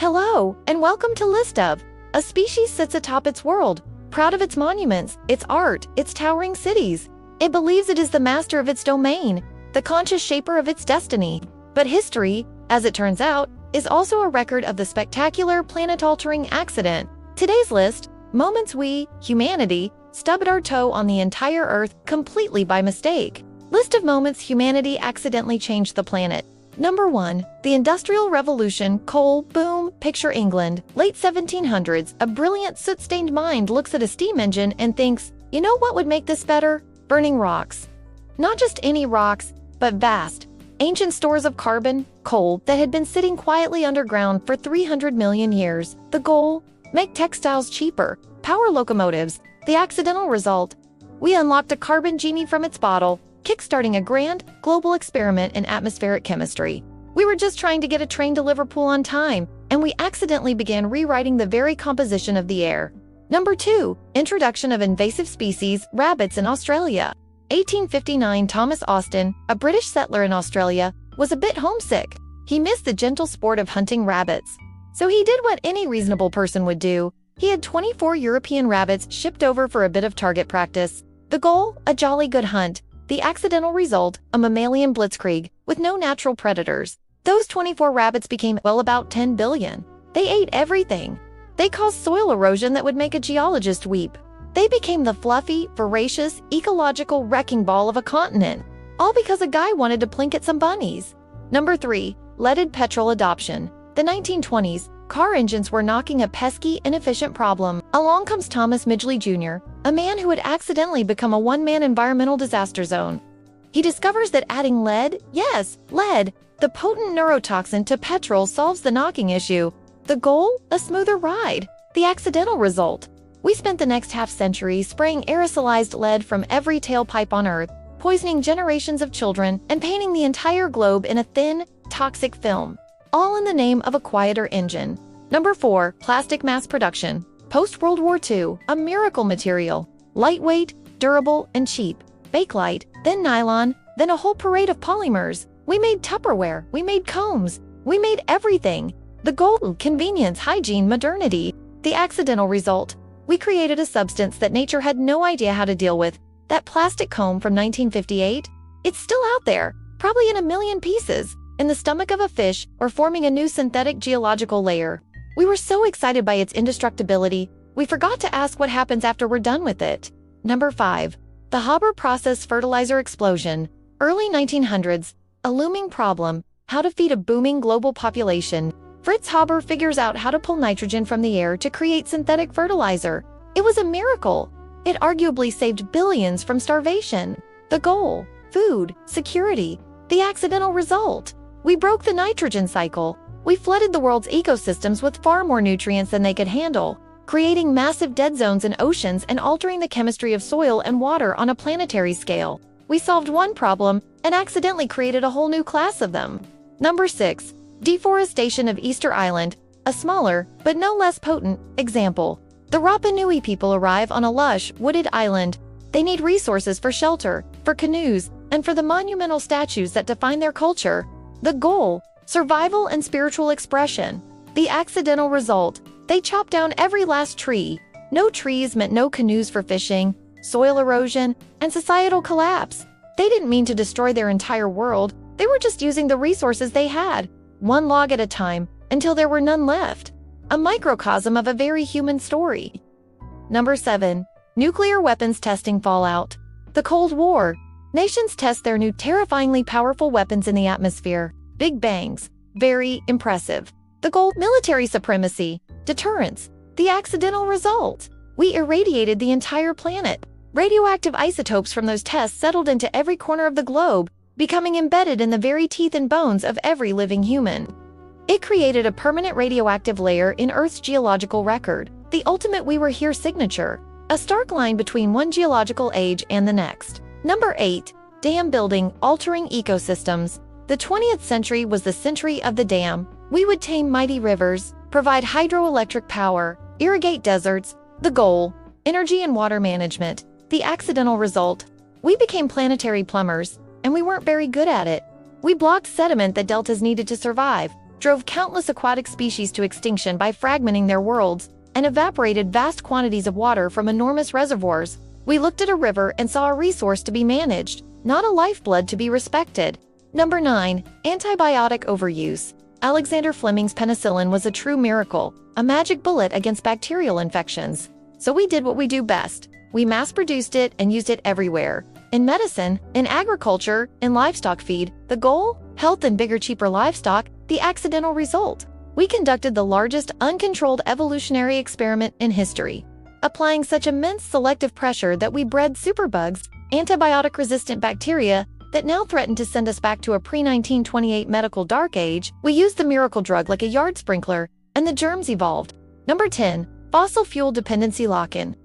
Hello, and welcome to List of. A species sits atop its world, proud of its monuments, its art, its towering cities. It believes it is the master of its domain, the conscious shaper of its destiny. But history, as it turns out, is also a record of the spectacular planet-altering accident. Today's list, moments we, humanity, stubbed our toe on the entire Earth completely by mistake. List of moments humanity accidentally changed the planet. Number 1. The Industrial Revolution, coal, boom, picture England. Late 1700s, a brilliant soot-stained mind looks at a steam engine and thinks, you know what would make this better? Burning rocks. Not just any rocks, but vast, ancient stores of carbon, coal, that had been sitting quietly underground for 300 million years. The goal? Make textiles cheaper, power locomotives. The accidental result? We unlocked a carbon genie from its bottle, kickstarting a grand, global experiment in atmospheric chemistry. We were just trying to get a train to Liverpool on time, and we accidentally began rewriting the very composition of the air. Number 2. Introduction of invasive species, rabbits in Australia. 1859 Thomas Austin, a British settler in Australia, was a bit homesick. He missed the gentle sport of hunting rabbits. So he did what any reasonable person would do. He had 24 European rabbits shipped over for a bit of target practice. The goal? A jolly good hunt. The accidental result, a mammalian blitzkrieg, with no natural predators. Those 24 rabbits became, well, about 10 billion. They ate everything. They caused soil erosion that would make a geologist weep. They became the fluffy, voracious, ecological wrecking ball of a continent. All because a guy wanted to plink at some bunnies. Number 3. Leaded petrol adoption. The 1920s, car engines were knocking a pesky, inefficient problem. Along comes Thomas Midgley Jr., a man who had accidentally become a one-man environmental disaster zone. He discovers that adding lead, yes, lead, the potent neurotoxin to petrol solves the knocking issue. The goal? A smoother ride. The accidental result? We spent the next half-century spraying aerosolized lead from every tailpipe on Earth, poisoning generations of children and painting the entire globe in a thin, toxic film. All in the name of a quieter engine. Number 4. Plastic mass production. Post-World War II, a miracle material. Lightweight, durable, and cheap. Bakelite, then nylon, then a whole parade of polymers. We made Tupperware, we made combs, we made everything. The goal? Convenience, hygiene, modernity. The accidental result? We created a substance that nature had no idea how to deal with. That plastic comb from 1958? It's still out there, probably in a million pieces, in the stomach of a fish or forming a new synthetic geological layer. We were so excited by its indestructibility, we forgot to ask what happens after we're done with it. Number 5. The Haber process fertilizer explosion. Early 1900s, a looming problem, how to feed a booming global population. Fritz Haber figures out how to pull nitrogen from the air to create synthetic fertilizer. It was a miracle. It arguably saved billions from starvation. The goal? Food, security. The accidental result? We broke the nitrogen cycle. We flooded the world's ecosystems with far more nutrients than they could handle, creating massive dead zones in oceans and altering the chemistry of soil and water on a planetary scale. We solved one problem and accidentally created a whole new class of them. Number 6. Deforestation of Easter Island, a smaller, but no less potent, example. The Rapa Nui people arrive on a lush, wooded island. They need resources for shelter, for canoes, and for the monumental statues that define their culture. The goal? Survival and spiritual expression. The accidental result? They chop down every last tree. No trees meant no canoes for fishing, soil erosion, and societal collapse. They didn't mean to destroy their entire world. They were just using the resources they had, one log at a time, until there were none left. A microcosm of a very human story. Number 7. Nuclear weapons testing fallout. The Cold War. Nations test their new terrifyingly powerful weapons in the atmosphere. Big bangs. Very impressive. The goal? Military supremacy. Deterrence. The accidental result? We irradiated the entire planet. Radioactive isotopes from those tests settled into every corner of the globe, becoming embedded in the very teeth and bones of every living human. It created a permanent radioactive layer in Earth's geological record, the ultimate "we were here" signature, a stark line between one geological age and the next. Number 8. Dam building, altering ecosystems. The 20th century was the century of the dam. We would tame mighty rivers, provide hydroelectric power, irrigate deserts. The goal? Energy and water management. The accidental result? We became planetary plumbers, and we weren't very good at it. We blocked sediment that deltas needed to survive. drove countless aquatic species to extinction by fragmenting their worlds, and evaporated vast quantities of water from enormous reservoirs. We looked at a river and saw a resource to be managed, not a lifeblood to be respected. Number 9. Antibiotic overuse. Alexander Fleming's penicillin was a true miracle, a magic bullet against bacterial infections. So we did what we do best. We mass-produced it and used it everywhere. In medicine, in agriculture, in livestock feed. The goal? Health and bigger, cheaper livestock. The accidental result? We conducted the largest uncontrolled evolutionary experiment in history, applying such immense selective pressure that we bred superbugs, antibiotic-resistant bacteria, that now threaten to send us back to a pre-1928 medical dark age. We used the miracle drug like a yard sprinkler, and the germs evolved. Number 10. Fossil fuel dependency lock-in.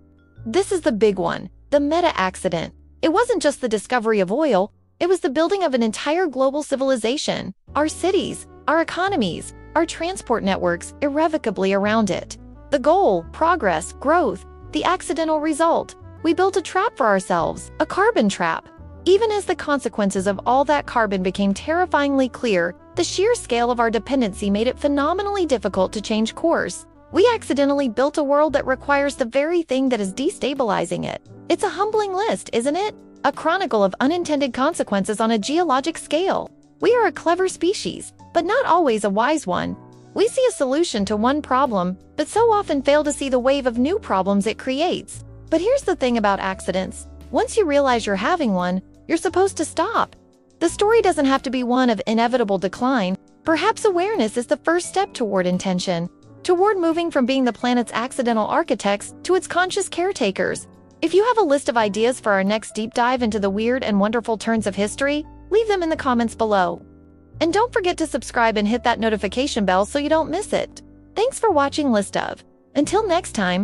This is the big one, the meta-accident. It wasn't just the discovery of oil, it was the building of an entire global civilization, our cities, our economies, our transport networks irrevocably around it. The goal, progress, growth. The accidental result, we built a trap for ourselves, a carbon trap. Even as the consequences of all that carbon became terrifyingly clear, the sheer scale of our dependency made it phenomenally difficult to change course. We accidentally built a world that requires the very thing that is destabilizing it. It's a humbling list, isn't it? A chronicle of unintended consequences on a geologic scale. We are a clever species, but not always a wise one. We see a solution to one problem, but so often fail to see the wave of new problems it creates. But here's the thing about accidents. Once you realize you're having one, you're supposed to stop. The story doesn't have to be one of inevitable decline. Perhaps awareness is the first step toward intention, toward moving from being the planet's accidental architects to its conscious caretakers. If you have a list of ideas for our next deep dive into the weird and wonderful turns of history, leave them in the comments below. And don't forget to subscribe and hit that notification bell so you don't miss it. Thanks for watching List of. Until next time,